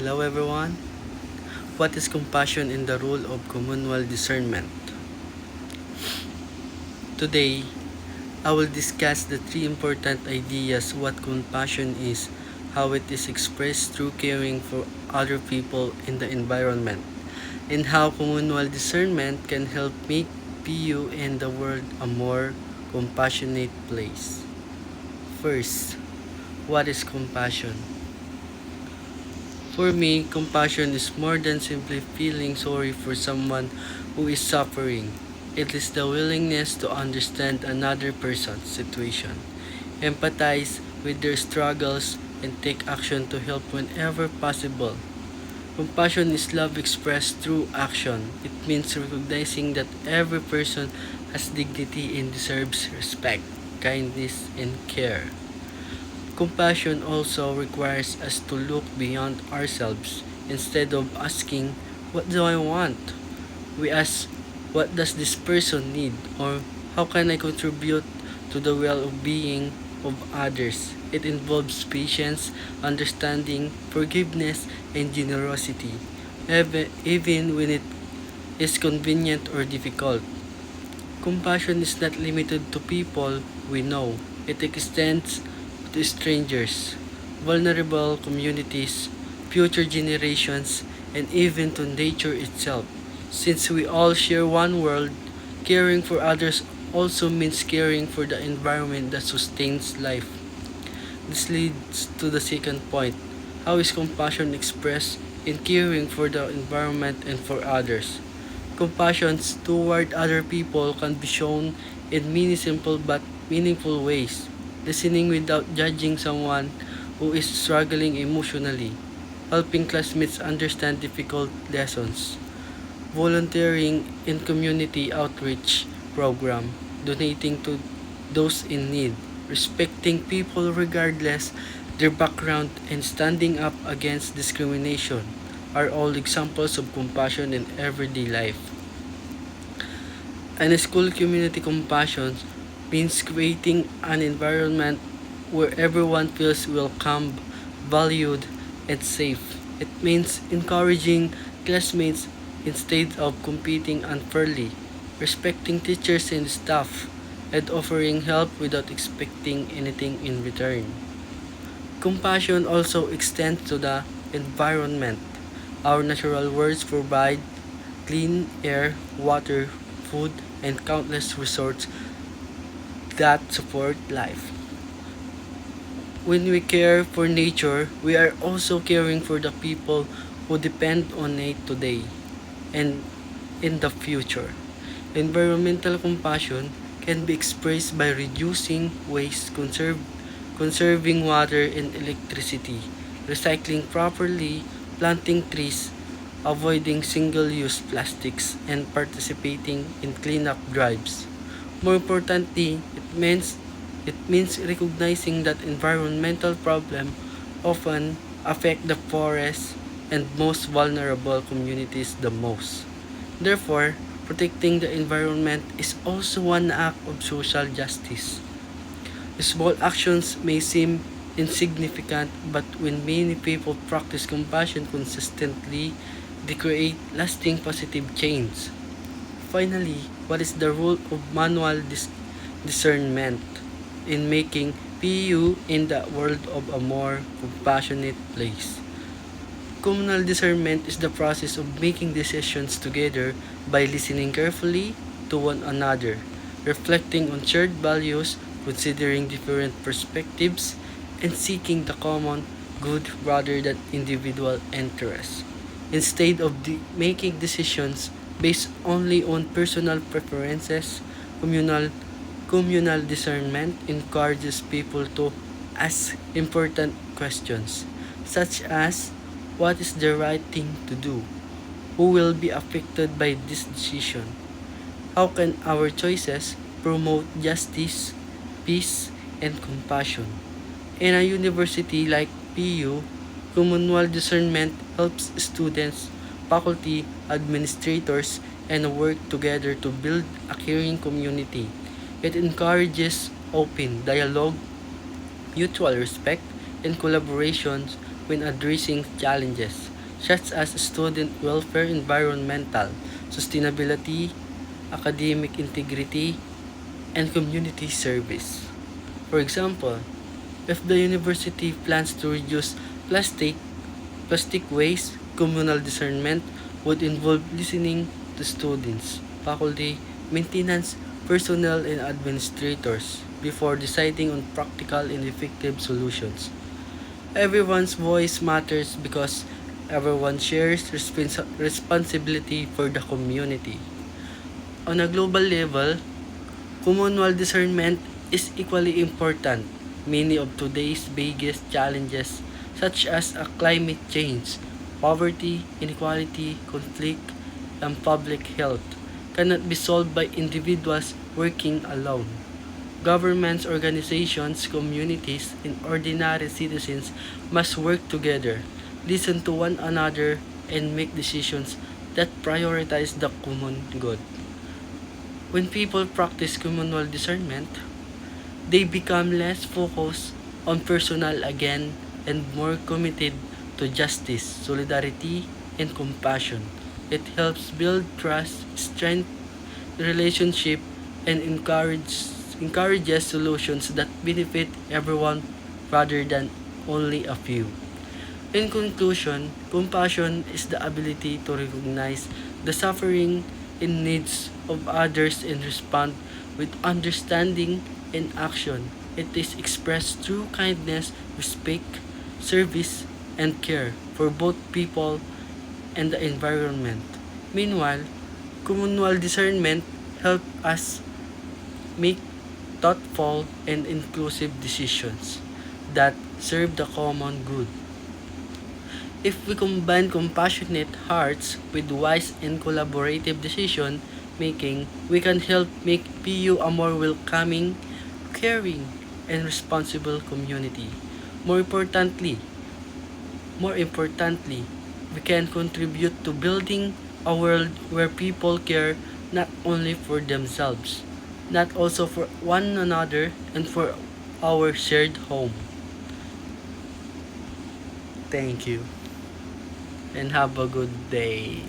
Hello everyone. What is compassion in the role of communal discernment? Today, I will discuss the three important ideas: what compassion is, how it is expressed through caring for other people in the environment, and how communal discernment can help make PU and the world a more compassionate place. First, what is compassion? For me, compassion is more than simply feeling sorry for someone who is suffering. It is the willingness to understand another person's situation, empathize with their struggles, and take action to help whenever possible. Compassion is love expressed through action. It means recognizing that every person has dignity and deserves respect, kindness, and care. Compassion also requires us to look beyond ourselves. Instead of asking, "What do I want?" we ask, "What does this person need?" or "How can I contribute to the well being of others?" It involves patience, understanding, forgiveness, and generosity, even when it is convenient or difficult. Compassion is not limited to people we know, it extends to strangers, vulnerable communities, future generations, and even to nature itself. Since we all share one world, caring for others also means caring for the environment that sustains life. This leads to the second point: how is compassion expressed in caring for the environment and for others? Compassion toward other people can be shown in many simple but meaningful ways. Listening without judging someone who is struggling emotionally, helping classmates understand difficult lessons, volunteering in community outreach program, donating to those in need, respecting people regardless their background, and standing up against discrimination are all examples of compassion in everyday life. And school community compassion means creating an environment where everyone feels welcome, valued, and safe. It means encouraging classmates instead of competing unfairly, respecting teachers and staff, and offering help without expecting anything in return. Compassion also extends to the environment. Our natural worlds provide clean air, water, food, and countless resources that support life. When we care for nature, we are also caring for the people who depend on it today and in the future. Environmental compassion can be expressed by reducing waste, conserving water and electricity, recycling properly, planting trees, avoiding single-use plastics, and participating in cleanup drives. More importantly, it means recognizing that environmental problems often affect the poorest and most vulnerable communities the most. Therefore, protecting the environment is also one act of social justice. Small actions may seem insignificant, but when many people practice compassion consistently, they create lasting positive change. Finally, what is the role of manual discernment in making PU in the world of a more compassionate place? Communal discernment is the process of making decisions together by listening carefully to one another, reflecting on shared values, considering different perspectives, and seeking the common good rather than individual interests. Instead of making decisions based only on personal preferences, communal communal discernment encourages people to ask important questions, such as what is the right thing to do? Who will be affected by this decision? How can our choices promote justice, peace, and compassion? In a university like PU, communal discernment helps students, faculty, administrators, and work together to build a caring community. It encourages open dialogue, mutual respect, and collaboration when addressing challenges. such as student welfare, environmental sustainability, academic integrity, and community service. For example, if the university plans to reduce plastic plastic waste, communal discernment would involve listening to students, faculty, maintenance, personnel, and administrators before deciding on practical and effective solutions. Everyone's voice matters because everyone shares responsibility for the community. On a global level, communal discernment is equally important. Many of today's biggest challenges, such as climate change, poverty, inequality, conflict, and public health, cannot be solved by individuals working alone. Governments, organizations, communities, and ordinary citizens must work together, listen to one another, and make decisions that prioritize the common good. When people practice communal discernment, they become less focused on personal again and more committed to justice, solidarity, and compassion. It helps build trust, strengthen relationship, and encourages solutions that benefit everyone rather than only a few. In conclusion, compassion is the ability to recognize the suffering and needs of others and respond with understanding and action. It is expressed through kindness, respect, service, and care for both people and the environment. Meanwhile, communal discernment helps us make thoughtful and inclusive decisions that serve the common good. If we combine compassionate hearts with wise and collaborative decision making, we can help make PU a more welcoming, caring, and responsible community. More importantly, more importantly, we can contribute to building a world where people care not only for themselves, not also for one another and for our shared home. Thank you and have a good day.